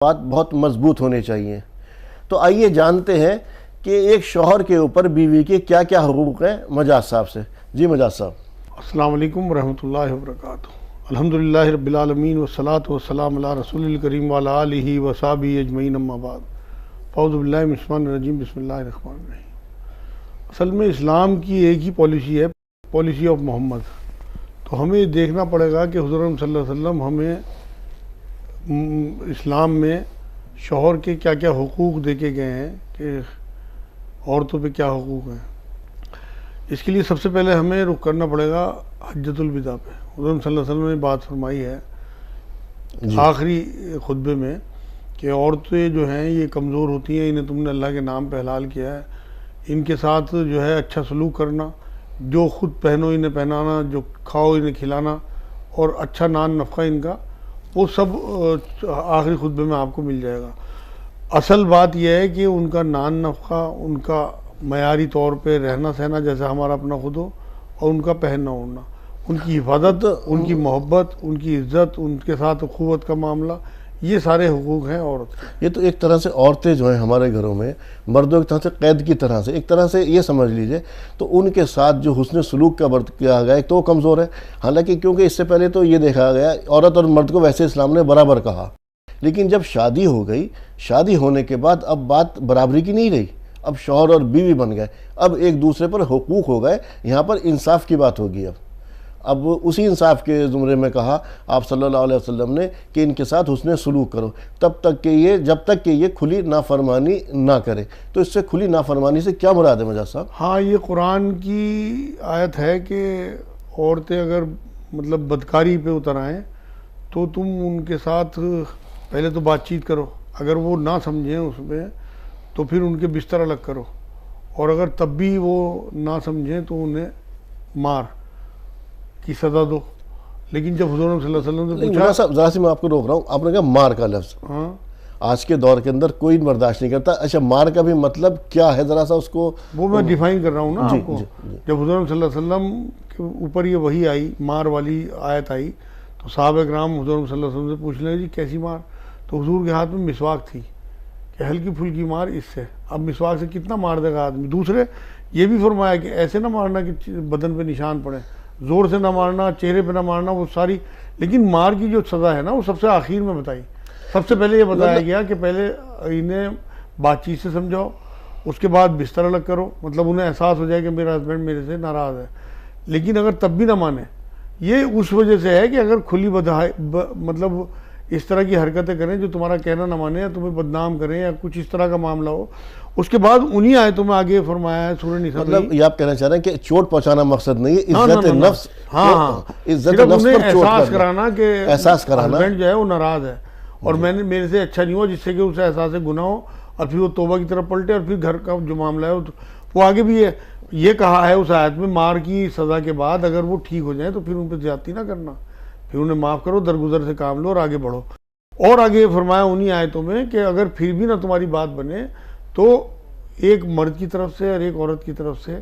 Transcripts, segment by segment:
बात बहुत मजबूत होनी चाहिए। तो आइए जानते हैं कि एक शौहर के ऊपर बीवी के क्या क्या हुकूक हैं मजाज साहब से। जी मजाज साहब। अस्सलाम वालेकुम रहमतुल्लाहि व बरकातुहू। अल्हम्दुलिल्लाहि रब्बिल आलमीन वस्सलातु वस्सलामु अला रसूलिल करीम व अला आलिहि व सहबिहि अजमईन अम्मा बाद। औज़ु बिल्लाहि मिनश शैतानिर रजीम, बिस्मिल्लाहिर रहमानिर रहीम। असल में इस्लाम की एक ही पॉलिसी है, पॉलिसी ऑफ मोहम्मद। तो हमें देखना पड़ेगा कि हुज़ूर सल्लल्लाहु अलैहि वसल्लम हमें इस्लाम में शौहर के क्या क्या हुकूक दे के गए हैं कि औरतों पे क्या हुकूक हैं। इसके लिए सबसे पहले हमें रुख करना पड़ेगा हज्जतुल विदा पे। हुज़ूर सल्लल्लाहु अलैहि वसल्लम ने बात फरमाई है आखिरी खुतबे में कि औरतें जो हैं ये कमज़ोर होती हैं, इन्हें तुमने अल्लाह के नाम पे हलाल किया है, इनके साथ जो है अच्छा सलूक करना, जो ख़ुद पहनो इन्हें पहनाना, जो खाओ इन्हें खिलाना और अच्छा नान नफ़ा इनका, वो सब आखिरी खुतबे में आपको मिल जाएगा। असल बात यह है कि उनका नान नफ़ा, उनका मयारी तौर पे रहना सहना जैसा हमारा अपना खुद हो, और उनका पहनना ओढ़ना, उनकी हिफाजत, उनकी मोहब्बत, उनकी इज़्ज़त, उनके साथ अखुवत का मामला, ये सारे हुकूक हैं औरत के। ये तो एक तरह से औरतें जो हैं हमारे घरों में मर्दों की तरह से कैद की तरह से, एक तरह से ये समझ लीजिए। तो उनके साथ जो हुस्न सलूक का बर्त किया गया है तो वो कमज़ोर है। हालांकि क्योंकि इससे पहले तो ये देखा गया औरत और मर्द को वैसे इस्लाम ने बराबर कहा, लेकिन जब शादी हो गई, शादी होने के बाद अब बात बराबरी की नहीं रही, अब शौहर और बीवी बन गए, अब एक दूसरे पर हुकूक हो गए। यहाँ पर इंसाफ की बात होगी। अब उसी इंसाफ के ज़ुमरे में कहा आप सल्लल्लाहु अलैहि वसल्लम ने कि इनके साथ हुस्न सलूक करो तब तक कि ये, जब तक कि ये खुली नाफरमानी ना करे। तो इससे खुली नाफरमानी से क्या मुराद है मजाज साहब? हाँ, ये कुरान की आयत है कि औरतें अगर मतलब बदकारी पे उतर आएँ तो तुम उनके साथ पहले तो बातचीत करो, अगर वो ना समझें उसमें तो फिर उनके बिस्तर अलग करो, और अगर तब भी वो ना समझें तो उन्हें मार की सज़ा दो। लेकिन जब हुज़ूर सल्लल्लाहु अलैहि वसल्लम ने पूछा, ज़रा सी मैं आपको रोक रहा हूँ, आपने कहा मार का लफ्ज़, हाँ आज के दौर के अंदर कोई बर्दाश्त नहीं करता। अच्छा, मार का भी मतलब क्या है, ज़रा सा उसको वो मैं डिफाइन कर रहा हूँ ना आपको। जी। जब हुज़ूर सल्लल्लाहु अलैहि वसल्लम के ऊपर ये वही आई, मार वाली आयत आई, तो साहबा किराम हुज़ूर सल्लल्लाहु अलैहि वसल्लम से पूछ लें जी कैसी मार। तो हुज़ूर के हाथ में मिसवाक थी कि हल्की फुल्की मार इससे, अब मिसवाक से कितना मार देगा आदमी। दूसरे ये भी फरमाया कि ऐसे ना मारना कि बदन पे निशान पड़े, ज़ोर से ना मारना, चेहरे पे ना मारना, वो सारी। लेकिन मार की जो सज़ा है ना वो सबसे आखिर में बताई। सबसे पहले ये बताया गया कि पहले इन्हें बातचीत से समझाओ, उसके बाद बिस्तर अलग करो, मतलब उन्हें एहसास हो जाए कि मेरा हस्बैंड मेरे से नाराज़ है। लेकिन अगर तब भी ना माने, ये उस वजह से है कि अगर खुली मतलब इस तरह की हरकतें करें जो तुम्हारा कहना ना माने या तुम्हें बदनाम करें या कुछ इस तरह का मामला हो, उसके बाद उन्हीं आयतों में आगे फरमाया है सूरह निसा। मतलब ये आप कहना चाह रहे हैं कि चोट पहुंचाना मकसद नहीं है, इज्जत नफ्स, हाँ, इज्जत नफ्स पर एहसास कराना कि एहसास कराना हस्बैंड जो है वो नाराज़ है और मैंने मेरे से अच्छा नहीं हुआ, जिससे कि उसे एहसास है गुनाह हो और फिर वो तौबा की तरफ पलटे और फिर घर का जो मामला है वो आगे भी ये कहा है उस आयत में, मार की सज़ा के बाद अगर वो ठीक हो जाए तो फिर उन पर ज्यादती ना करना, फिर उन्हें माफ़ करो, दरगुजर से काम लो और आगे बढ़ो। और आगे फरमाया उन्हीं आयतों में कि अगर फिर भी ना तुम्हारी बात बने तो एक मर्द की तरफ से और एक औरत की तरफ से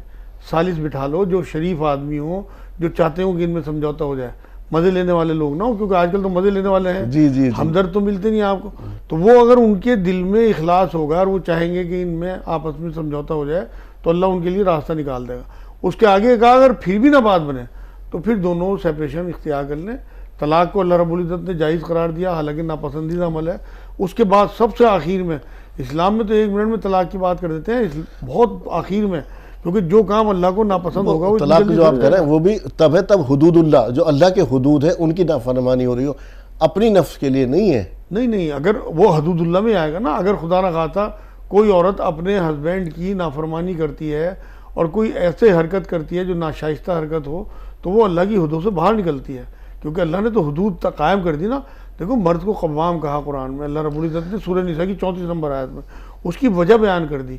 सालिस बिठा लो, जो शरीफ आदमी हो, जो चाहते हो कि इनमें समझौता हो जाए, मज़े लेने वाले लोग ना हो, क्योंकि आजकल तो मज़े लेने वाले हैं। जी। हमदर्द तो मिलते नहीं आपको। तो वो अगर उनके दिल में इखलास होगा और वो चाहेंगे कि इनमें आपस में समझौता हो जाए तो अल्लाह उनके लिए रास्ता निकाल देगा। उसके आगे कहा अगर फिर भी ना बात बने तो फिर दोनों सेपरेशन इख्तियार कर लें। तलाक को अल्लाह रब्बुल इज़्ज़त ने जायज़ करार दिया, हालांकि नापसंदीदा अमल है। उसके बाद सबसे आखिर में, इस्लाम में तो 1 मिनट में तलाक की बात कर देते हैं, बहुत आखिर में, क्योंकि जो काम अल्लाह को नापसंद होगा वो तलाक जो आप कह रहे हैं वो भी तब है तब हुदूदुल्लाह, जो अल्लाह के हुदूद है उनकी नाफरमानी हो रही हो, अपनी नफ्स के लिए नहीं है। नहीं, अगर वो हदूदुल्लाह में आएगा ना, अगर खुदा न खाता कोई औरत अपने हस्बैंड की नाफरमानी करती है और कोई ऐसे हरकत करती है जो नाशाइस्ता हरकत हो, तो वो अल्लाह की हुदूद से बाहर निकलती है, क्योंकि अल्लाह ने तो हुदूद तक कायम कर दी ना। देखो, मर्द को कव्वाम कहा कुरान में, अल्लाह रब्बुल इज़्ज़त ने सूरह निसा की 34 नंबर आयत में उसकी वजह बयान कर दी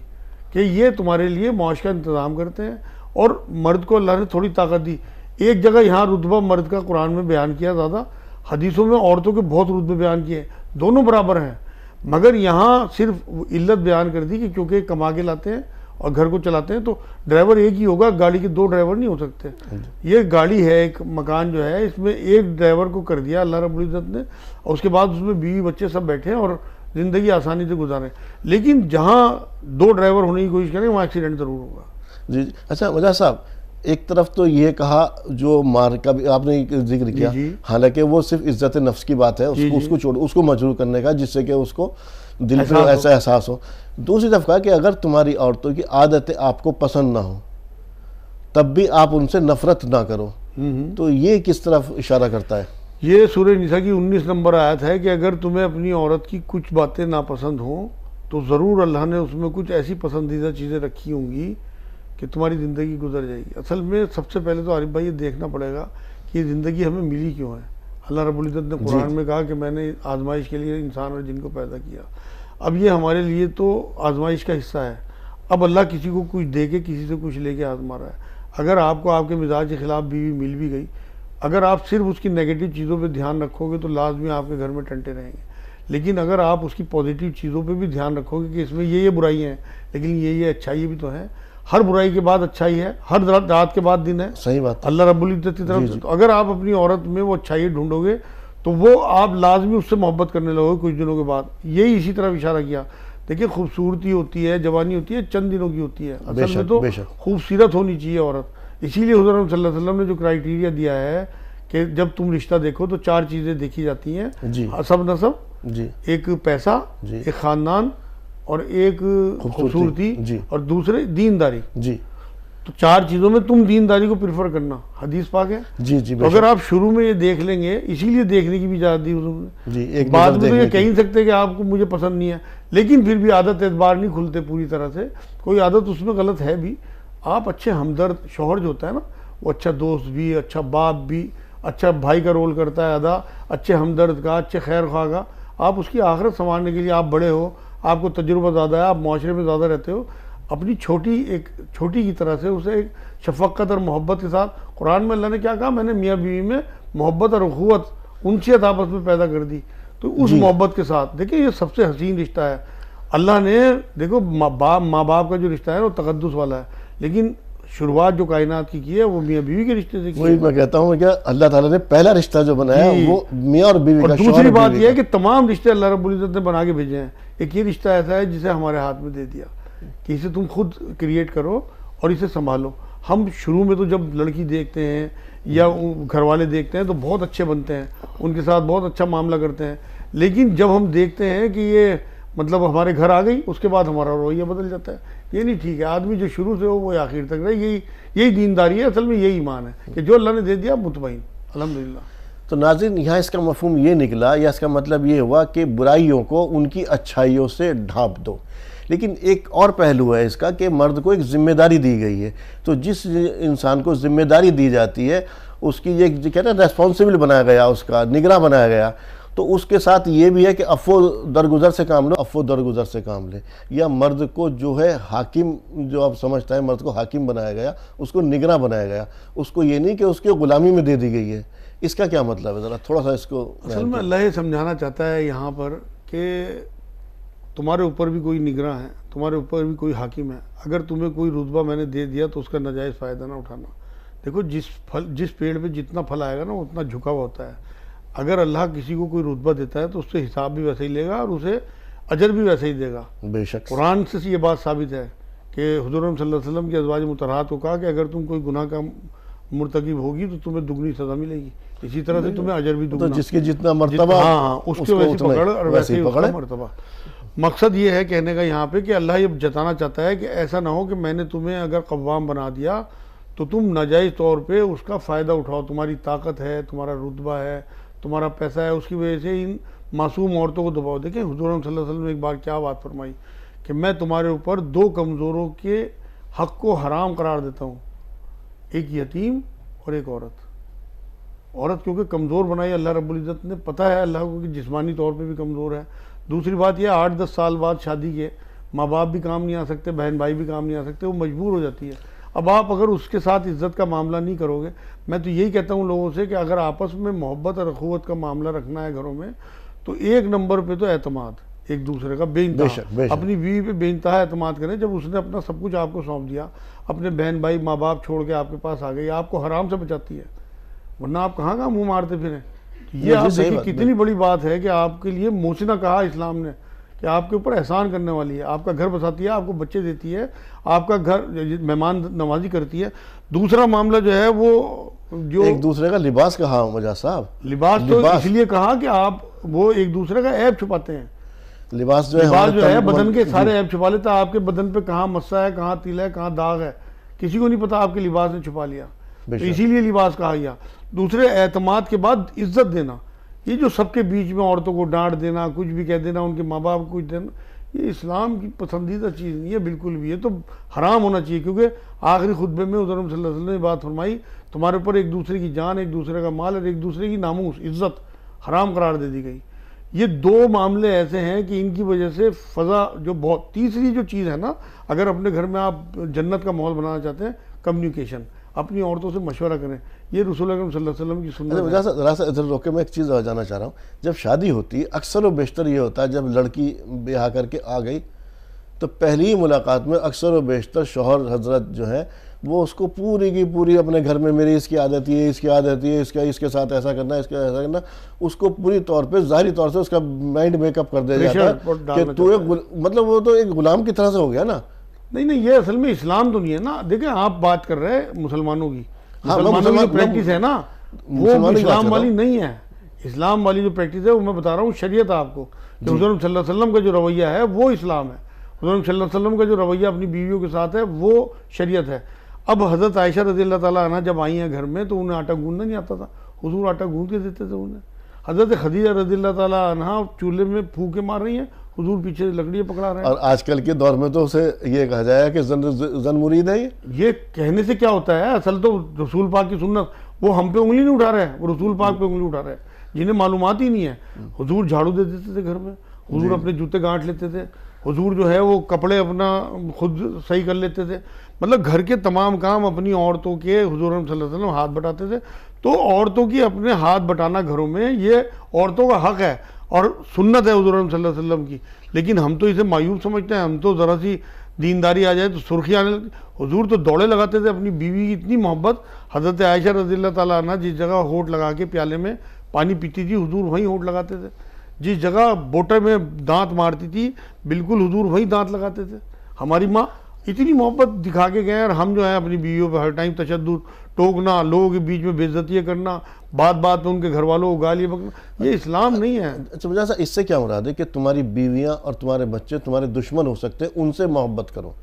कि ये तुम्हारे लिए मौश का इंतज़ाम करते हैं, और मर्द को अल्लाह ने थोड़ी ताकत दी। एक जगह यहाँ रुतबा मर्द का कुरान में बयान किया ज़्यादा, हदीसों में औरतों के बहुत रुतबे बयान किए, दोनों बराबर हैं, मगर यहाँ सिर्फ इल्लत बयान कर दी कि क्योंकि कमा के लाते हैं और घर को चलाते हैं तो ड्राइवर एक ही होगा, गाड़ी के 2 ड्राइवर नहीं हो सकते। ये गाड़ी है, एक मकान जो है, इसमें एक ड्राइवर को कर दिया अल्लाह रब्बुल इज़्ज़त ने, और उसके बाद उसमें बीवी बच्चे सब बैठे हैं और ज़िंदगी आसानी से गुजारें। लेकिन जहाँ 2 ड्राइवर होने की कोशिश करें वहाँ एक्सीडेंट ज़रूर होगा। जी। अच्छा वजह साहब, एक तरफ तो ये कहा जो मार का भी आपने जिक्र किया, जी। हालांकि वो सिर्फ इज्जत नफ्स की बात है, जी, उसको जी। छोड़ उसको मजबूर करने का, जिससे कि उसको दिल पे एहसास हो। ऐसा एहसास हो। दूसरी तरफ कहा कि अगर तुम्हारी औरतों की आदतें आपको पसंद ना हो तब भी आप उनसे नफरत ना करो, तो ये किस तरफ इशारा करता है? ये सूरह निसा की 19 नंबर आयत है कि अगर तुम्हें अपनी औरत की कुछ बातें नापसंद हों तो ज़रूर अल्लाह ने उसमें कुछ ऐसी पसंदीदा चीज़ें रखी होंगी कि तुम्हारी ज़िंदगी गुजर जाएगी। असल में सबसे पहले तो आरिफ भाई ये देखना पड़ेगा कि ये ज़िंदगी हमें मिली क्यों है। अल्लाह रब्बुल इज़्ज़त ने कुरान में कहा कि मैंने आजमाइश के लिए इंसान और जिन को पैदा किया। अब ये हमारे लिए तो आजमाइश का हिस्सा है। अब अल्लाह किसी को कुछ दे के किसी से कुछ लेके आजमा रहा है। अगर आपको आपके मिजाज के खिलाफ बीवी मिल भी गई, अगर आप सिर्फ उसकी नेगेटिव चीज़ों पे ध्यान रखोगे तो लाजमी आपके घर में टंटे रहेंगे। लेकिन अगर आप उसकी पॉजिटिव चीज़ों पे भी ध्यान रखोगे कि इसमें ये बुराइयाँ हैं लेकिन ये अच्छाई भी तो है, हर बुराई के बाद अच्छाई है, हर रात के बाद दिन है। सही बात। अल्लाह रब्बुल इज़्ज़त की तरफ से तो अगर आप अपनी औरत में वो अच्छाई ढूंढोगे तो वो आप लाजमी उससे मोहब्बत करने लगोगे कुछ दिनों के बाद। यही इसी तरफ इशारा किया। देखिए खूबसूरती होती है, जवानी होती है, चंद दिनों की होती है। असल में तो खूबसूरत होनी चाहिए औरत। इसीलिए हुज़ूर सल्लल्लाहु अलैहि वसल्लम ने जो क्राइटेरिया दिया है कि जब तुम रिश्ता देखो तो 4 चीज़ें देखी जाती हैं, हसब नसब जी, एक पैसा जी, एक ख़ानदान और एक खूबसूरती और दूसरे दीनदारी जी। तो 4 चीज़ों में तुम दीनदारी को प्रीफर करना, हदीस पाक है जी जी। तो अगर आप शुरू में ये देख लेंगे, इसीलिए देखने की भी इजाज़त दी हुजूर ने जी। बाद में तो ये कह नहीं सकते कि आपको मुझे पसंद नहीं है, लेकिन फिर भी आदत एतबार नहीं खुलते पूरी तरह से, कोई आदत उसमें गलत है भी। आप अच्छे हमदर्द शौहर जो होता है ना, वो अच्छा दोस्त भी, अच्छा बाप भी, अच्छा भाई का रोल करता है अदा, अच्छे हमदर्द का, अच्छे खैर ख्वाह का। आप उसकी आखिरत संवारने के लिए, आप बड़े हो, आपको तजुर्बा ज़्यादा है, आप माशरे में ज़्यादा रहते हो, अपनी छोटी की तरह से उसे एक शफ़क़त और मोहब्बत के साथ, कुरान में अल्लाह ने क्या कहा, मैंने मियाँ बीवी में मोहब्बत और अख़ुवत उनसियत आपस में पैदा कर दी। तो उस मोहब्बत के साथ देखिए ये सबसे हसीन रिश्ता है। अल्लाह ने देखो माँ बाप का जो रिश्ता है वो तक़द्दुस वाला है, लेकिन शुरुआत जो कायनात की है वो मियाँ बीवी के रिश्ते से की है। वही मैं कहता हूँ क्या अल्लाह ताला ने पहला रिश्ता जो बनाया वो मियाँ और बीवी का। दूसरी बात यह है कि तमाम रिश्ते अल्लाह रब्बुल इज़्ज़त ने बना के भेजे हैं। एक ये रिश्ता ऐसा है जिसे हमारे हाथ में दे दिया कि इसे तुम खुद क्रिएट करो और इसे संभालो। हम शुरू में तो जब लड़की देखते हैं या घर वाले देखते हैं तो बहुत अच्छे बनते हैं, उनके साथ बहुत अच्छा मामला करते हैं, लेकिन जब हम देखते हैं कि ये मतलब हमारे घर आ गई, उसके बाद हमारा रवैया बदल जाता है। ये नहीं ठीक है। आदमी जो शुरू से हो वो आखिर तक रहे, यही दीनदारी है, असल में यही ईमान है कि जो अल्लाह ने दे दिया मुतमईन अल्हम्दुलिल्लाह। तो नाज़रीन, यहाँ इसका मफहूम ये निकला या इसका मतलब ये हुआ कि बुराइयों को उनकी अच्छाइयों से ढांप दो, लेकिन एक और पहलू है इसका कि मर्द को एक जिम्मेदारी दी गई है। तो जिस इंसान को जिम्मेदारी दी जाती है उसकी ये कहते हैं रेस्पॉन्सिबल बनाया गया, उसका निगरान बनाया गया, तो उसके साथ ये भी है कि अफ़ो दरगुजर से काम लो, अफ़ो दरगुजर से काम ले। या मर्द को जो है हाकिम, जो आप समझता है मर्द को हाकिम बनाया गया, उसको निगरान बनाया गया, उसको ये नहीं कि उसके गुलामी में दे दी गई है। इसका क्या मतलब है, ज़रा थोड़ा सा इसको। असल में अल्लाह ये समझाना चाहता है यहाँ पर कि तुम्हारे ऊपर भी कोई निगरान है, तुम्हारे ऊपर भी कोई हाकिम है। अगर तुम्हें कोई रुतबा मैंने दे दिया तो उसका नाजायज़ फ़ायदा ना उठाना। देखो जिस पेड़ पे जितना फल आएगा ना उतना झुका हुआ होता है। अगर अल्लाह किसी को कोई रुतबा देता है तो उससे हिसाब भी वैसे ही लेगा और उसे अजर भी वैसे ही देगा। बेशक कुरान से ये बात साबित है कि हुज़ूर सल्लल्लाहु अलैहि वसल्लम की अज़वाज मुतहहरात को कहा कि अगर तुम कोई गुनाह का मुर्तकिब होगी तो तुम्हें दुगनी सज़ा मिलेगी, इसी तरह से तुम्हें अजर भी दुगना। तो जिसके जितना मर्तबा, हाँ उसके वैसे पकड़ और वैसे ही उसका मर्तबा। मकसद ये है कहने का यहाँ पे कि अल्लाह ये जताना चाहता है कि ऐसा ना हो कि मैंने तुम्हें अगर कव्वाम बना दिया तो तुम नाजायज़ तौर पे उसका फ़ायदा उठाओ। तुम्हारी ताकत है, तुम्हारा रुतबा है, तुम्हारा पैसा है, उसकी वजह से इन मासूम औरतों को दबाओ। देखें हुज़ूर सल्लल्लाहु अलैहि वसल्लम ने एक बार क्या बात फरमाई कि मैं तुम्हारे ऊपर 2 कमज़ोरों के हक़ को हराम करार देता हूँ, एक यतीम और एक औरत क्योंकि कमज़ोर बनाई अल्लाह रब्बुल इज़्ज़त ने। पता है अल्लाह को कि जिस्मानी तौर पे भी कमज़ोर है। दूसरी बात यह 8-10 साल बाद शादी के माँ बाप भी काम नहीं आ सकते, बहन भाई भी काम नहीं आ सकते, वो मजबूर हो जाती है। अब आप अगर उसके साथ इज़्ज़त का मामला नहीं करोगे, मैं तो यही कहता हूँ लोगों से कि अगर आपस में मोहब्बत और अखुवत का मामला रखना है घरों में तो 1 नंबर पे तो एतमाद एक दूसरे का बेइंतहा, अपनी बीवी पे बेइंतहा एतमाद करें। जब उसने अपना सब कुछ आपको सौंप दिया, अपने बहन भाई माँ बाप छोड़ के आपके पास आ गई, आपको हराम से बचाती है, वरना आप कहाँ मुँह मारते फिरें। ये आप देखिए कितनी बड़ी बात है कि आपके लिए मोहसिना कहा इस्लाम ने कि आपके ऊपर एहसान करने वाली है, आपका घर बसाती है, आपको बच्चे देती है, आपका घर मेहमान नवाजी करती है। दूसरा मामला जो है वो जो एक दूसरे का लिबास कहा मजा साहब, लिबास तो इसलिए कहा कि आप वो एक दूसरे का ऐब छुपाते हैं। लिबास जो है बदन के सारे ऐब छुपा लेता है। आपके बदन पे कहाँ मस्सा है, कहाँ तिल है, कहाँ दाग है, किसी को नहीं पता, आपके लिबास ने छुपा लिया, तो इसीलिए लिबास कहा गया। दूसरे एतमाद के बाद इज्जत देना, ये जो सबके बीच में औरतों को डांट देना, कुछ भी कह देना, उनके माँ बाप को कुछ देना, ये इस्लाम की पसंदीदा चीज़ नहीं है बिल्कुल भी, ये तो हराम होना चाहिए। क्योंकि आखिरी खुतबे में हुज़ूर सल्लल्लाहु अलैहि वसल्लम ने बात फरमाई, तुम्हारे ऊपर एक दूसरे की जान, एक दूसरे का माल और एक दूसरे की नामूस इज्जत हराम करार दे दी गई। ये दो मामले ऐसे हैं कि इनकी वजह से फ़ज़ा जो बहुत, तीसरी जो चीज़ है ना, अगर अपने घर में आप जन्नत का माहौल बनाना चाहते हैं, कम्युनिकेशन, अपनी औरतों से मशवरा करें, ये रसूल अकरम सल्लल्लाहु अलैहि वसल्लम की सुन्नत है। जरा सा इधर रोके, मैं एक चीज़ और जानना चाह रहा हूँ, जब शादी होती है अक्सर व बेशतर ये होता है, जब लड़की ब्याह करके आ गई तो पहली ही मुलाकात में अक्सर व बेशतर शौहर हजरत जो है वो उसको पूरी की पूरी अपने घर में मेरी इसकी आदत है, इसकी आदत है, इसके साथ ऐसा करना, इसका ऐसा करना, उसको पूरी तौर पे ज़ाहिरी तौर से उसका माइंड मेकअप कर दिया जाता है कि तू मतलब वो तो एक गुलाम की तरह से हो गया ना। नहीं, ये असल में इस्लाम तो नहीं है ना। देखिए आप बात कर रहे हैं मुसलमानों की, मुसलमानों की प्रैक्टिस है ना, वो इस्लाम वाली नहीं है। इस्लाम वाली जो प्रैक्टिस है वो मैं बता रहा हूँ, शरीयत आपको, हुज़ूर सल्लल्लाहु अलैहि वसल्लम का जो रवैया है वो इस्लाम है। हुज़ूर सल्लल्लाहु अलैहि वसल्लम का जो रवैया अपनी बीवियों के साथ है वो शरीयत है। अब हज़रत आयशा रज़ियल्लाहु ताला अन्हा जब आई हैं घर में तो उन्हें आटा गूंदना नहीं आता था, हुज़ूर आटा गूंद के देते थे उन्हें। हज़रत खदीजा रज़ियल्लाहु ताला अन्हा चूल्हे में फूंके मार रही हैं, हुज़ूर पीछे लकड़ियाँ पकड़ा रहे हैं। और आजकल के दौर में तो उसे ये कहा जाए कि जन मुरीद है। ये कहने से क्या होता है, असल तो रसूल पाक की सुन्नत, वो हम पे उंगली नहीं उठा रहे हैं, वो रसूल पाक पे उंगली उठा रहे हैं जिन्हें मालूमात ही नहीं है। हुज़ूर झाड़ू दे देते थे घर में, हुज़ूर अपने जूते गांठ लेते थे, हुज़ूर जो है वो कपड़े अपना खुद सही कर लेते थे। मतलब घर के तमाम काम अपनी औरतों के हुज़ूर सल्लल्लाहु अलैहि वसल्लम हाथ बटाते थे। तो औरतों की अपने हाथ बटाना घरों में ये औरतों का हक है और सुन्नत है हुज़ूर सल्लल्लाहु अलैहि वसल्लम की। लेकिन हम तो इसे मायूब समझते हैं, हम तो ज़रा सी दीनदारी आ जाए तो सुर्खी आने लगती। हुज़ूर तो दौड़े लगाते थे, अपनी बीवी की इतनी मोहब्बत। हज़रत आयशा रज़ियल्लाहु ताला अन्हा जिस जगह होठ लगा के प्याले में पानी पीती थी, हुज़ूर वहीं होठ लगाते थे। जिस जगह बोटे में दांत मारती थी, बिल्कुल हुज़ूर वहीं दांत लगाते थे। हमारी माँ इतनी मोहब्बत दिखा के गए और हम जो है अपनी बीवियों पर हर टाइम तशद्दुद, टोकना, लोगों के बीच में बेइज्जतियाँ करना, बात बात में उनके घर वालों को गालियाँ बकना, ये इस्लाम नहीं है। अच्छा मुझे ऐसा, इससे क्या मुराद है कि तुम्हारी बीवियाँ और तुम्हारे बच्चे तुम्हारे दुश्मन हो सकते हैं, उनसे मोहब्बत करो?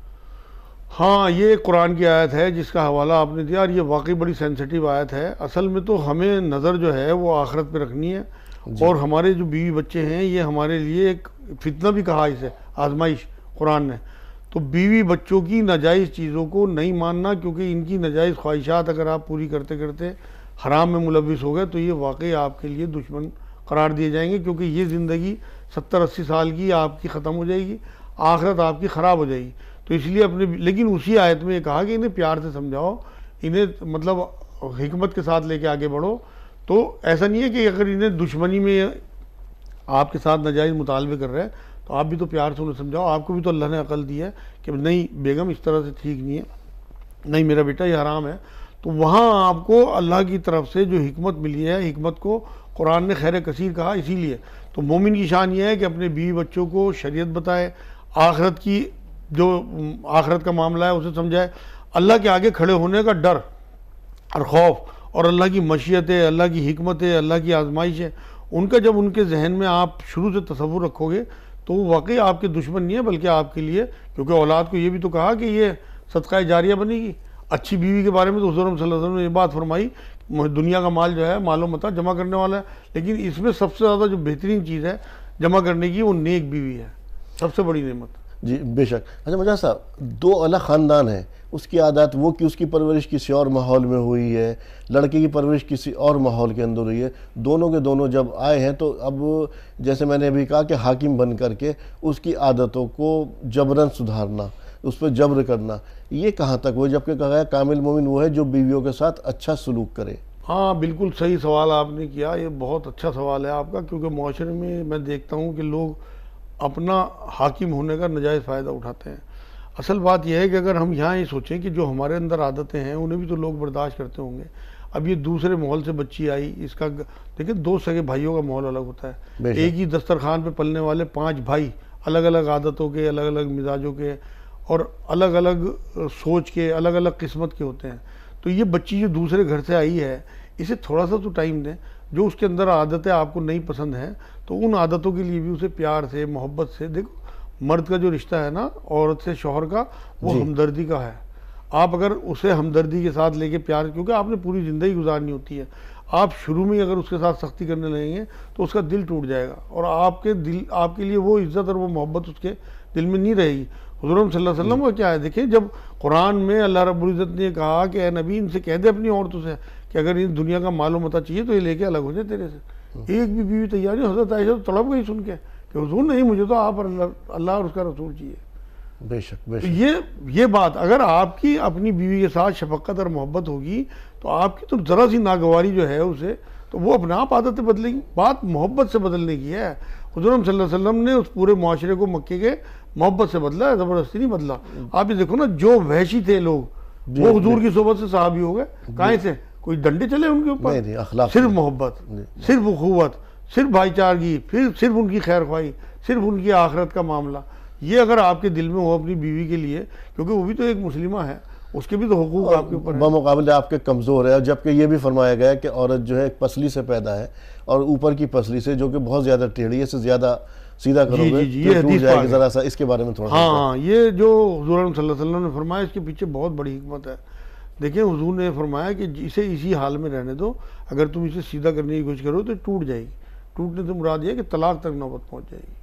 हाँ, ये कुरान की आयत है जिसका हवाला आपने दिया और ये वाकई बड़ी सेंसिटिव आयत है। असल में तो हमें नज़र जो है वो आखिरत पे रखनी है और हमारे जो बीवी बच्चे हैं ये हमारे लिए एक फितना भी कहा इसे, आजमाइश कुरान ने। तो बीवी बच्चों की नाजायज़ चीज़ों को नहीं मानना, क्योंकि इनकी नाजायज़ ख्वाहिशात अगर आप पूरी करते करते हराम में मुलविस हो गए तो ये वाकई आपके लिए दुश्मन करार दिए जाएंगे। क्योंकि ये ज़िंदगी 70-80 साल की आपकी ख़त्म हो जाएगी, आखिरत आपकी ख़राब हो जाएगी। तो इसलिए अपने, लेकिन उसी आयत में ये कहा कि इन्हें प्यार से समझाओ, इन्हें मतलब हिकमत के साथ लेके आगे बढ़ो। तो ऐसा नहीं है कि अगर इन्हें दुश्मनी में आपके साथ नाजायज़ मुतालबे कर रहे हैं तो आप भी तो प्यार से उन्हें समझाओ। आपको भी तो अल्लाह ने अकल दी है कि नहीं बेगम इस तरह से ठीक नहीं है, नहीं मेरा बेटा ये हराम है। तो वहाँ आपको अल्लाह की तरफ से जो हिकमत मिली है, हिकमत को कुरान ने खैर कसीर कहा। इसीलिए तो मोमिन की शान ये है कि अपने बीवी बच्चों को शरीयत बताए, आखिरत की जो आखिरत का मामला है उसे समझाए, अल्लाह के आगे खड़े होने का डर और खौफ और अल्लाह की मशीयत है, अल्लाह की हिकमत है, अल्लाह की आजमाइश है, उनका जब उनके जहन में आप शुरू से तसव्वुर रखोगे तो वो वाकई आपके दुश्मन नहीं है बल्कि आपके लिए, क्योंकि औलाद को ये भी तो कहा कि ये सदका जारिया बनेगी। अच्छी बीवी के बारे में तो हुज़ूर सल्लल्लाहु अलैहि वसल्लम ने ये बात फरमाई, दुनिया का माल जो है मालो मता जमा करने वाला है, लेकिन इसमें सबसे ज़्यादा जो बेहतरीन चीज़ है जमा करने की वो नेक बीवी है, सबसे बड़ी नेमत। जी बेशक। अच्छा मुझे साहब, दो अलग ख़ानदान है, उसकी आदत वो कि उसकी परवरिश किसी और माहौल में हुई है, लड़के की परवरिश किसी और माहौल के अंदर हुई है, दोनों के दोनों जब आए हैं तो अब जैसे मैंने अभी कहा कि हाकिम बन करके उसकी आदतों को जबरन सुधारना, उस पर जबर करना, ये कहाँ तक वो, जबकि कहा है कामिल मोमिन वो है जो बीवियों के साथ अच्छा सलूक करे। हाँ बिल्कुल सही सवाल आपने किया, ये बहुत अच्छा सवाल है आपका, क्योंकि माशरे में मैं देखता हूँ कि लोग अपना हाकिम होने का नाजायज़ फ़ायदा उठाते हैं। असल बात यह है कि अगर हम यहाँ ये सोचें कि जो हमारे अंदर आदतें हैं उन्हें भी तो लोग बर्दाश्त करते होंगे। अब ये दूसरे माहौल से बच्ची आई, इसका देखिए दो सगे भाइयों का माहौल अलग होता है। एक ही दस्तरखान पे पलने वाले 5 भाई अलग अलग आदतों के, अलग अलग मिजाजों के और अलग अलग सोच के, अलग अलग किस्मत के होते हैं। तो ये बच्ची जो दूसरे घर से आई है, इसे थोड़ा सा तो टाइम दें। जो उसके अंदर आदतें आपको नहीं पसंद हैं, तो उन आदतों के लिए भी उसे प्यार से, मोहब्बत से, देखो मर्द का जो रिश्ता है ना औरत से शौहर का, वो हमदर्दी का है। आप अगर उसे हमदर्दी के साथ लेके प्यार, क्योंकि आपने पूरी ज़िंदगी गुजारनी होती है, आप शुरू में ही अगर उसके साथ सख्ती करने लगेंगे तो उसका दिल टूट जाएगा और आपके लिए वो इज़्ज़त और वो मोहब्बत उसके दिल में नहीं रहेगी। हुज़ूर सल्लल्लाहु अलैहि वसल्लम का क्या है, देखिए जब कुरान में अल्लाह रब्बुल इज़्ज़त ने कहा कि ए नबी इनसे कह दे अपनी औरतों से कि अगर इन दुनिया का मालूम मता चाहिए तो ये लेके अलग हो जाए तेरे से। एक भी बीवी तैयार नहीं। हज़रत आयशा तो तड़प गई सुन के कि हुज़ूर नहीं, मुझे तो आप अल्लाह और उसका रसूल चाहिए। बेशक तो बेशक। ये बात अगर आपकी अपनी बीवी के साथ शफकत और मोहब्बत होगी तो आपकी तो ज़रा सी नागवारी जो है उसे, तो वो अपने आप आदतें बदलेगी। बात मोहब्बत से बदलने की है। हुज़ूर सल्लल्लाहु अलैहि वसल्लम ने उस पूरे माशरे को मक्के के मोहब्बत से बदला है, ज़बरदस्ती नहीं बदला। आप ये देखो ना, जो वहशी थे लोग वो हुज़ूर की सोबत से सहाबी हो गए। काहे से? कोई डंडे चले उनके ऊपर? सिर्फ मोहब्बत, सिर्फ उखुवत, सिर्फ भाईचारगी, फिर सिर्फ उनकी खैर ख्वाही, सिर्फ उनकी आखिरत का मामला। ये अगर आपके दिल में हो अपनी बीवी के लिए, क्योंकि वो भी तो एक मुस्लिमा है, उसके भी तो हुकूक आपके ऊपर है। बमुकाबले आपके कमज़ोर है, जबकि ये भी फरमाया गया है कि औरत जो है एक पसली से पैदा है और ऊपर की पसली से जो कि बहुत ज़्यादा टेढ़ी है, इससे ज़्यादा सीधा करोगे तो टूट जाएगी। ज़रा सा इसके बारे में थोड़ा हाँ, ये जो हुज़ूर सल्लल्लाहु अलैहि वसल्लम ने फरमाया, इसके पीछे बहुत बड़ी हिकमत है। देखिए हुज़ूर ने फरमाया कि इसे इसी हाल में रहने दो, अगर तुम इसे सीधा करने की कोशिश करो तो टूट जाएगी। टूटने से मुराद ये कि तलाक तक नौबत पहुँच जाएगी।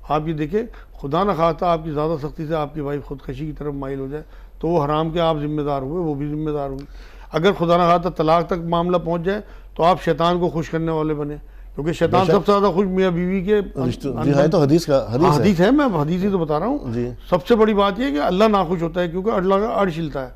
आप ये देखिए, खुदा न खास्ता आपकी ज़्यादा सख्ती से आपकी वाइफ खुदकशी की तरफ माइल हो जाए तो वो हराम के आप जिम्मेदार हुए, वो भी जिम्मेदार हुई। अगर खुदा न खास्ता तलाक तक मामला पहुँच जाए तो आप शैतान को खुश करने वाले बने, क्योंकि शैतान सबसे ज़्यादा खुश मियाँ बीवी के तो हदीस है। मैं हदीस ही तो बता रहा हूँ। सबसे बड़ी बात यह है कि अल्लाह नाखुश होता है, क्योंकि अल्लाह का अर्श हिलता है।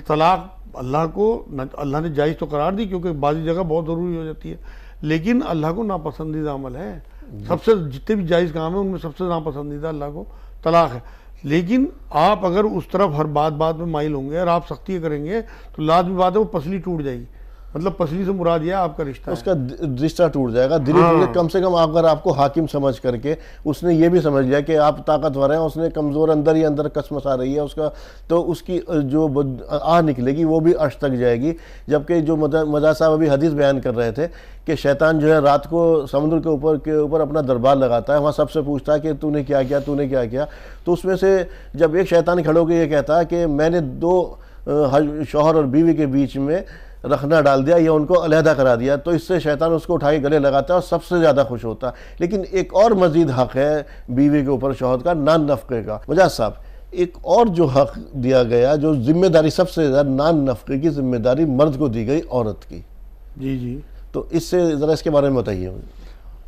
तलाक अल्लाह ने जायज़ तो करार दी, क्योंकि बाज़ी जगह बहुत ज़रूरी हो जाती है, लेकिन अल्लाह को नापसंदीदा अमल है। सबसे जितने भी जायज़ काम है उनमें सबसे नापसंदीदा अल्लाह को तलाक है। लेकिन आप अगर उस तरफ हर बात में माइल होंगे और आप सख्ती करेंगे तो लाजमी बात है वो पसली टूट जाएगी। मतलब पसली से मुराद यह आपका रिश्ता, उसका रिश्ता टूट जाएगा। दिल कम से कम अगर आपको हाकिम समझ करके उसने ये भी समझ लिया कि आप ताकतवर हैं, उसने कमज़ोर अंदर ही अंदर कसमस आ रही है उसका, तो उसकी जो आह निकलेगी वो भी अर्श तक जाएगी। जबकि जो मजाज साहब अभी हदीस बयान कर रहे थे कि शैतान जो है रात को समुद्र के ऊपर अपना दरबार लगाता है, वहाँ सबसे पूछता है कि तूने क्या किया, तूने क्या किया। तो उसमें से जब एक शैतान खड़े होकर ये कहता है कि मैंने दो शौहर और बीवी के बीच में रखना डाल दिया, या उनको अलहदा करा दिया, तो इससे शैतान उसको उठा के गले लगाता है और सबसे ज़्यादा खुश होता है। लेकिन एक और मज़ीद हक़ है बीवी के ऊपर शौहर का, नान नफ़क़े का। मजाज साहब, एक और जो हक़ दिया गया, जो जिम्मेदारी सबसे ज़्यादा नान नफ़क़े की जिम्मेदारी मर्द को दी गई औरत की। जी। तो इससे ज़रा इसके बारे में बताइए।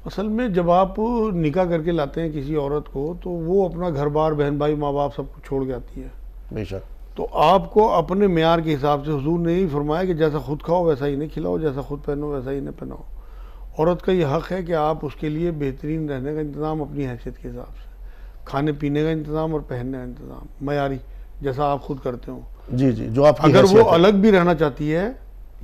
असल में जब आप निकाह करके लाते हैं किसी औरत को, तो वो अपना घर बार, बहन भाई, माँ बाप सब कुछ छोड़ के आती है। बेशक। तो आपको अपने मेयार के हिसाब से, हुजूर ने ही फरमाया कि जैसा खुद खाओ वैसा ही नहीं खिलाओ, जैसा खुद पहनो वैसा ही नहीं पहनाओ। औरत का ये हक़ है कि आप उसके लिए बेहतरीन रहने का इंतज़ाम अपनी हैसियत के हिसाब से, खाने पीने का इंतज़ाम और पहनने का इंतज़ाम मयारी जैसा आप खुद करते हो। जी, जो आप अगर वो अलग भी रहना चाहती है,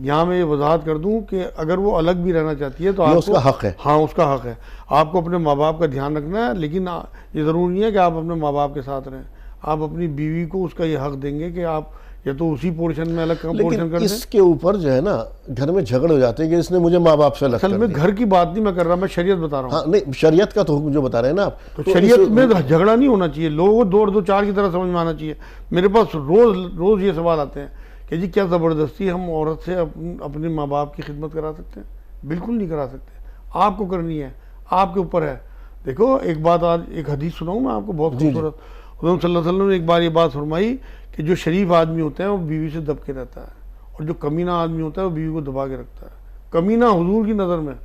यहाँ मैं ये वजाहत कर दूँ कि अगर वो अलग भी रहना चाहती है तो आपको उसका हक़ है। हाँ, उसका हक़ है। आपको अपने माँ बाप का ध्यान रखना है, लेकिन ये ज़रूरी नहीं है कि आप अपने माँ बाप के साथ रहें। आप अपनी बीवी को उसका ये हक़ देंगे कि आप या तो उसी पोर्शन में अलग पोर्शन कर दें। इसके ऊपर जो है ना घर में झगड़े हो जाते हैं कि इसने मुझे माँ बाप से अलग कर दिया। असल में घर की बात नहीं मैं कर रहा, मैं शरीयत बता रहा हूँ। हाँ, नहीं, शरीयत का तो हुक्म जो बता रहे हैं ना आप, तो शरीयत में झगड़ा नहीं होना चाहिए। लोगों को दो चार की तरह समझ में आना चाहिए। मेरे पास रोज़ ये सवाल आते हैं कि जी क्या ज़बरदस्ती हम औरत से अपने माँ बाप की खिदमत करा सकते हैं? बिल्कुल नहीं करा सकते। आपको करनी है, आपके ऊपर है। देखो एक बात, आज एक हदीस सुनाऊँ मैं आपको, बहुत खूबसूरत। हुज़ूर सल्लल्लाहु अलैहि वसल्लम ने एक बार ये बात फरमाई कि जो शरीफ आदमी होता है वो बीवी से दब के रहता है, और जो कमीना आदमी होता है वो बीवी को दबा के रखता है। कमीना हुजूर की नज़र में।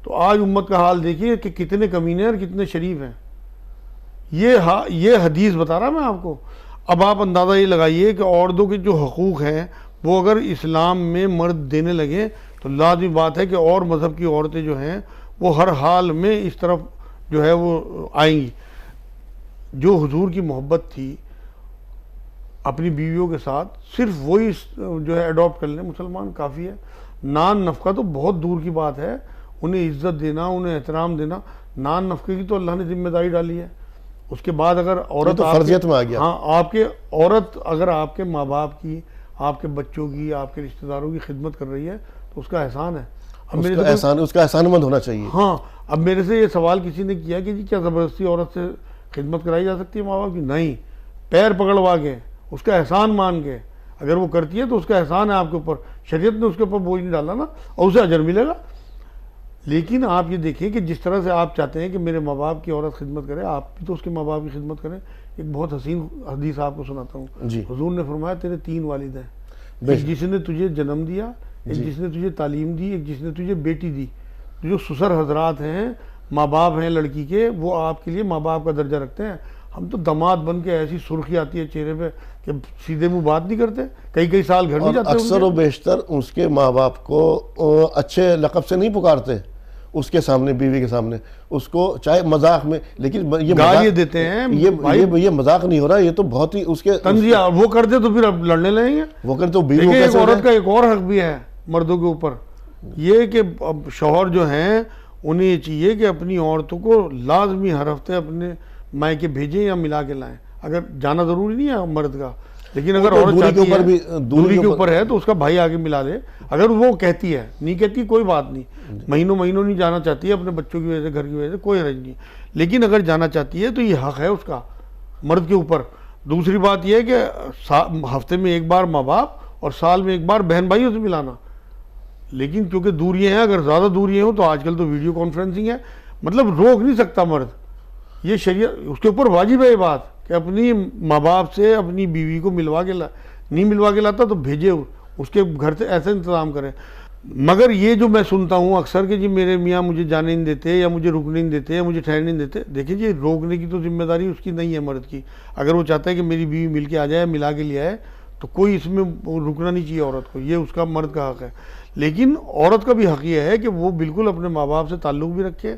तो आज उम्मत का हाल देखिए कि कितने कमीने हैं और कितने शरीफ हैं। ये हदीस बता रहा मैं आपको। अब आप अंदाज़ा ये लगाइए कि औरतों के जो हकूक़ हैं वो अगर इस्लाम में मर्द देने लगे तो लाज़मी बात है कि और मज़हब की औरतें जो हैं वो हर हाल में इस तरफ जो है वो आएंगी। जो हुजूर की मोहब्बत थी अपनी बीवियों के साथ, सिर्फ वही जो है अडॉप्ट कर लें मुसलमान काफ़ी है। नान नफ़क़ा तो बहुत दूर की बात है। उन्हें इज़्ज़त देना, उन्हें एहतराम देना, नान नफ़क़े की तो अल्लाह ने जिम्मेदारी डाली है। उसके बाद अगर औरत तो फर्जियत में आ गया। हाँ, आपके औरत अगर आपके माँ बाप की, आपके बच्चों की, आपके रिश्तेदारों की खिदमत कर रही है तो उसका एहसान है। अब मेरे से उसका एहसानमंद होना चाहिए। हाँ, अब मेरे से ये सवाल किसी ने किया कि जी क्या ज़बरदस्ती औरत से खिदमत कराई जा सकती है माँ बाप की? नहीं, पैर पकड़वा के, उसका एहसान मान के अगर वो करती है तो उसका एहसान है आपके ऊपर। शरीयत ने उसके ऊपर बोझ नहीं डाला ना, और उसे अजर मिलेगा। लेकिन आप ये देखिए कि जिस तरह से आप चाहते हैं कि मेरे माँ बाप की औरत खिदमत करे, आप भी तो उसके माँ बाप की खिदमत करें। एक बहुत हसीन हदीस आपको सुनाता हूँ। हुजूर ने फरमाया तेरे 3 वालिद हैं, एक जिसने तुझे जन्म दिया, एक जिसने तुझे तालीम दी, एक जिसने तुझे बेटी दी। तो जो ससुर हजरात हैं, माँ बाप हैं लड़की के, वो आपके लिए माँ बाप का दर्जा रखते हैं। हम तो दामाद बन के ऐसी सुर्खी आती है चेहरे पे कि सीधे मुंह बात नहीं करते, कई कई साल घर नहीं जाते। अक्सर व बेशतर उसके माँ बाप को अच्छे लक़ब से नहीं पुकारते, उसके सामने, बीवी के सामने उसको चाहे मजाक में, लेकिन ये गालियां देते हैं। ये मजाक नहीं हो रहा, ये तो बहुत ही उसके तंजिया वो करते तो फिर अब लड़ने लगेंगे। वो करते तो बीवी एक औरत का एक और हक भी है मर्दों के ऊपर, ये कि अब शौहर जो हैं उन्हें ये चाहिए कि अपनी औरतों को लाजमी हर हफ्ते अपने मायके भेजें या मिला के लाएं। अगर जाना जरूरी नहीं है मर्द का, लेकिन अगर औरत चाहती है, दूरी के ऊपर है तो उसका भाई आगे मिला ले। अगर वो कहती है, नहीं कहती कोई बात नहीं, महीनों महीनों नहीं जाना चाहती है अपने बच्चों की वजह से, घर की वजह से, कोई हर्ज नहीं। लेकिन अगर जाना चाहती है तो ये हक है उसका मर्द के ऊपर। दूसरी बात यह है कि हफ्ते में एक बार माँ बाप और साल में एक बार बहन भाइयों से मिलाना। लेकिन क्योंकि दूरियां हैं, अगर ज़्यादा दूरियां हो तो आजकल तो वीडियो कॉन्फ्रेंसिंग है, मतलब रोक नहीं सकता मर्द। ये शरीयत उसके ऊपर वाजिब है ये बात कि अपनी माँ बाप से अपनी बीवी को मिलवा के नहीं मिलवा के लाता तो भेजे उसके घर से, ऐसे इंतज़ाम करें। मगर ये जो मैं सुनता हूँ अक्सर कि जी मेरे मियाँ मुझे जाने नहीं देते, या मुझे रुकने नहीं देते, या मुझे ठहरने नहीं देते। देखिए जी, रोकने की तो जिम्मेदारी उसकी नहीं है मर्द की। अगर वो चाहता है कि मेरी बीवी मिल के आ जाए, मिला के ले आए, तो कोई इसमें रुकना नहीं चाहिए औरत को, ये उसका मर्द का हक है। लेकिन औरत का भी हक ये है कि वो बिल्कुल अपने माँ बाप से ताल्लुक़ भी रखे,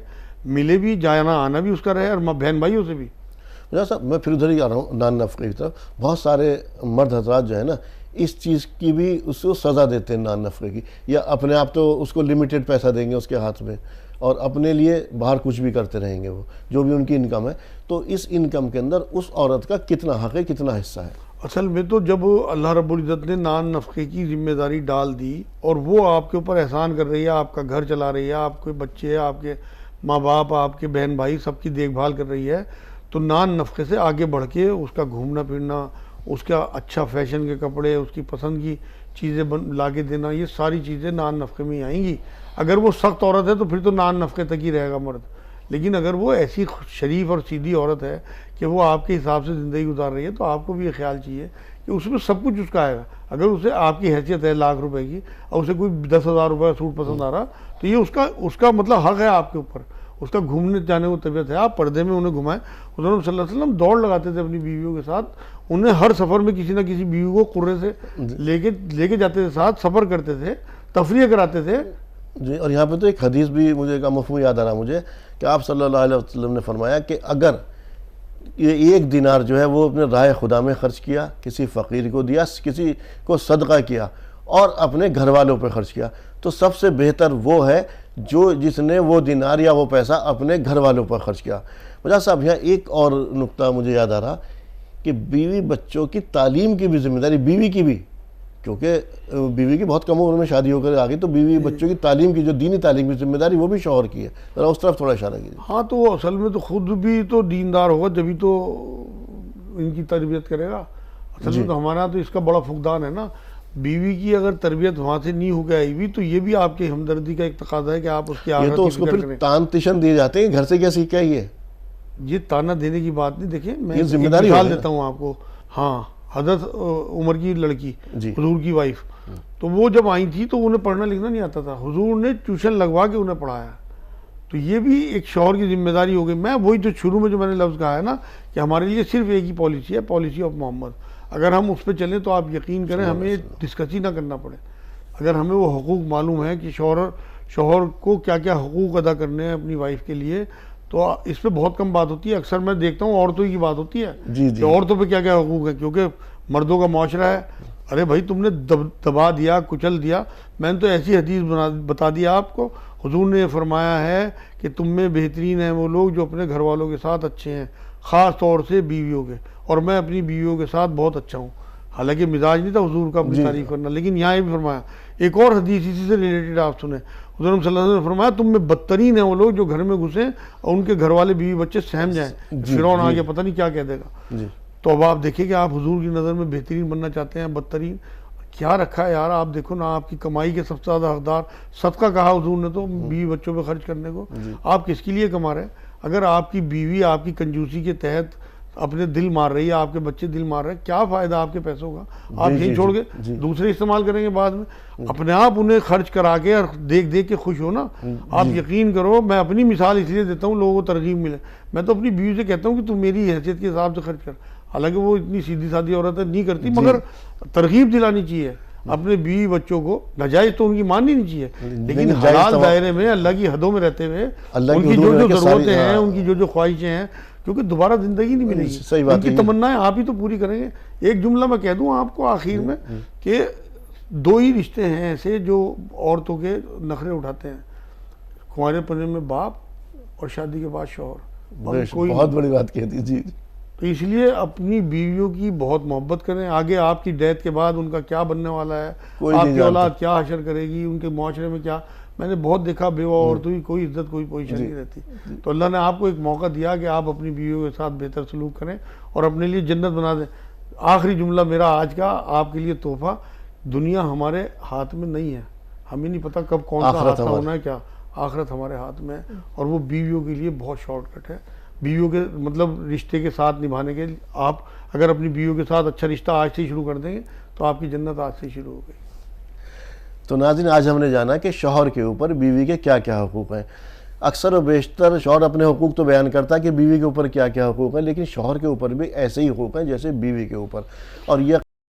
मिले भी, जाना आना भी उसका रहे, और बहन भाइयों से भी। साहब मैं फिर उधर ही आ रहा हूँ नान नफ़क़े की तरफ। बहुत सारे मर्द हजरात जो है ना, इस चीज़ की भी उसको सज़ा देते हैं नान नफ़क़े की, या अपने आप तो उसको लिमिटेड पैसा देंगे उसके हाथ में, और अपने लिए बाहर कुछ भी करते रहेंगे वो, जो भी उनकी इनकम है। तो इस इनकम के अंदर उस औरत का कितना हक़ है, कितना हिस्सा है? असल में तो जब अल्लाह रब्बुल इज़्ज़त ने नान नफ़क़े की जिम्मेदारी डाल दी और वो आपके ऊपर एहसान कर रही है, आपका घर चला रही है, आपके बच्चे, आपके माँ बाप, आपके बहन भाई, सबकी देखभाल कर रही है, तो नान नफ़क़े से आगे बढ़ के उसका घूमना फिरना, उसका अच्छा फैशन के कपड़े, उसकी पसंद की चीज़ें ला के देना, ये सारी चीज़ें नान नफ़क़े में आएंगी। अगर वो सख्त औरत है तो फिर तो नान नफ़क़े तक ही रहेगा मर्द। लेकिन अगर वो ऐसी शरीफ और सीधी औरत है कि वो आपके हिसाब से ज़िंदगी गुजार रही है, तो आपको भी ये ख्याल चाहिए कि उसमें सब कुछ उसका आएगा। अगर उसे आपकी हैसियत है लाख रुपए की और उसे कोई 10,000 रुपये का सूट पसंद आ रहा, तो ये उसका मतलब हक़ है आपके ऊपर। उसका घूमने जाने को तबीयत है, आप पर्दे में उन्हें घुमाएं। हुज़ूर सल्लल्लाहु अलैहि वसल्लम दौड़ लगाते थे अपनी बीवियों के साथ, उन्हें हर सफ़र में किसी ना किसी बीवी को कुर्रे से लेके जाते थे, साथ सफ़र करते थे, तफरीह कराते थे जी। और यहाँ पे तो एक हदीस भी मुझे का मफ़हूम याद आ रहा मुझे कि आप सल्लल्लाहु अलैहि वसल्लम ने फरमाया कि अगर ये 1 दिनार जो है वो अपने राह खुदा में ख़र्च किया, किसी फ़कीर को दिया, किसी को सदका किया और अपने घर वालों पर ख़र्च किया, तो सबसे बेहतर वो है जिसने वो दिनार या वो पैसा अपने घर वालों पर ख़र्च किया। मुझे साहब यहाँ एक और नुक्ता मुझे याद आ रहा कि बीवी बच्चों की तालीम की भी जिम्मेदारी बीवी की भी, क्योंकि बीवी की बहुत कम उम्र में शादी होकर आ गई, तो बीवी बच्चों की तालीम की, जो दीनी तालीम की जिम्मेदारी, वो भी शौहर की है। ज़रा उस तरफ थोड़ा इशारा कीजिए। हाँ, तो असल में तो खुद भी तो दीनदार होगा जब भी तो इनकी तरबियत करेगा। असल में तो हमारा तो इसका बड़ा फुकदान है ना, बीवी की अगर तरबियत वहाँ से नहीं हो गई आई भी, तो ये भी आपकी हमदर्दी का एक तकाजा है कि आप उसकी आखिरत तो उसको फिर तान तिशन दिए जाते हैं, घर से क्या सीखा ये ताना देने की बात नहीं। देखिए मैं जिम्मेदारी मिसाल देता हूँ आपको। हाँ, हज़रत उमर की लड़की, हुजूर की वाइफ, तो वो जब आई थी तो उन्हें पढ़ना लिखना नहीं आता था, हुजूर ने ट्यूशन लगवा के उन्हें पढ़ाया। तो ये भी एक शौहर की जिम्मेदारी हो गई। मैं वही जो शुरू में जो मैंने लफ्ज़ कहा है ना कि हमारे लिए सिर्फ एक ही पॉलिसी है, पॉलिसी ऑफ मोहम्मद। अगर हम उस पर चलें तो आप यकीन करें हमें डिस्कस ही ना करना पड़े। अगर हमें वो हुकूक मालूम है कि शौहर को क्या क्या हुकूक अदा करने हैं अपनी वाइफ के लिए, तो इस पर बहुत कम बात होती है। अक्सर मैं देखता हूँ औरतों की बात होती है कि औरतों पे क्या क्या हुकूक है, क्योंकि मर्दों का माशरा है। अरे भाई, तुमने दबा दिया, कुचल दिया। मैंने तो ऐसी हदीस बता दिया आपको, हुजूर ने फरमाया है कि तुम में बेहतरीन हैं वो लोग जो अपने घर वालों के साथ अच्छे हैं। ख़ास तौर से बीवियों के। और मैं अपनी बीवियों के साथ बहुत अच्छा हूँ, हालांकि मिजाज नहीं था हुजूर का अपनी तारीफ करना, लेकिन यहाँ ये भी फरमाया। एक और हदीस इसी से रिलेटेड आप सुने, हुजूर सल्लल्लाहु अलैहि वसल्लम ने फरमाया तुम में बदतरीन है वो लोग जो घर में घुसे और उनके घर वाले बीवी बच्चे सहम जाएं, फिरौन आ गया पता नहीं क्या कह देगा। तो अब आप देखिए कि आप हुजूर की नज़र में बेहतरीन बनना चाहते हैं, बदतरीन क्या रखा है यार। आप देखो ना, आपकी कमाई के सबसे ज़्यादा हकदार, सदका कहा हुजूर ने तो बीवी बच्चों पे खर्च करने को, आप किसके लिए कमा रहे हैं? अगर आपकी बीवी आपकी कंजूसी के तहत अपने दिल मार रही है, आपके बच्चे दिल मार रहे हैं, क्या फ़ायदा आपके पैसों का? आप यही छोड़ के दूसरे इस्तेमाल करेंगे बाद में, अपने आप उन्हें खर्च करा के और देख देख के खुश हो ना। आप यकीन करो, मैं अपनी मिसाल इसलिए देता हूँ लोगों को तरगीब मिले, मैं तो अपनी बीवी से कहता हूँ कि तू मेरी हैसियत के हिसाब से खर्च कर। हालांकि वो इतनी सीधी सादी औरत है, नहीं करती, मगर तरगीब दिलानी चाहिए अपने बीवी बच्चों को। नाजायज तो उनकी माननी नहीं चाहिए, लेकिन हलाल दायरे में अल्लाह की हदों में रहते हुए उनकी जो जो ज़रूरतें हैं, उनकी जो जो ख्वाहिशें हैं, क्योंकि दोबारा जिंदगी नहीं मिलेगी, उनकी तमन्नाएं आप ही तो पूरी करेंगे। एक जुमला मैं कह दूं आपको आखिर में कि दो ही रिश्ते हैं ऐसे जो औरतों के नखरे उठाते हैं, कुंवारेपने में बाप और शादी के बाद शौहर। कोई बहुत बड़ी बात कह दी जी। तो इसलिए अपनी बीवियों की बहुत मोहब्बत करें। आगे आपकी डेथ के बाद उनका क्या बनने वाला है, आपकी औलाद क्या हशर करेगी, उनके माशरे में क्या, मैंने बहुत देखा बेवा औरतों की कोई इज्जत कोई पोजीशन नहीं रहती। तो अल्लाह ने आपको एक मौका दिया कि आप अपनी बीवियों के साथ बेहतर सलूक करें और अपने लिए जन्नत बना दें। आखिरी जुमला मेरा आज का आपके लिए तोहफा, दुनिया हमारे हाथ में नहीं है, हमें नहीं पता कब कौन सा हादसा होना है, क्या आखिरत हमारे हाथ में है, और वो बीवियों के लिए बहुत शॉर्टकट है। बीवियों के मतलब रिश्ते के साथ निभाने के लिए आप अगर अपनी बीवियों के साथ अच्छा रिश्ता आज से ही शुरू कर देंगे तो आपकी जन्नत आज से ही शुरू हो गई। तो नाज़रीन, आज हमने जाना कि शौहर के ऊपर बीवी के क्या क्या हुकूक हैं। अक्सर व बेशतर शौहर अपने हुकूक तो बयान करता है कि बीवी के ऊपर क्या क्या हुकूक है, लेकिन शौहर के ऊपर भी ऐसे ही हुकूक हैं जैसे बीवी के ऊपर। और यह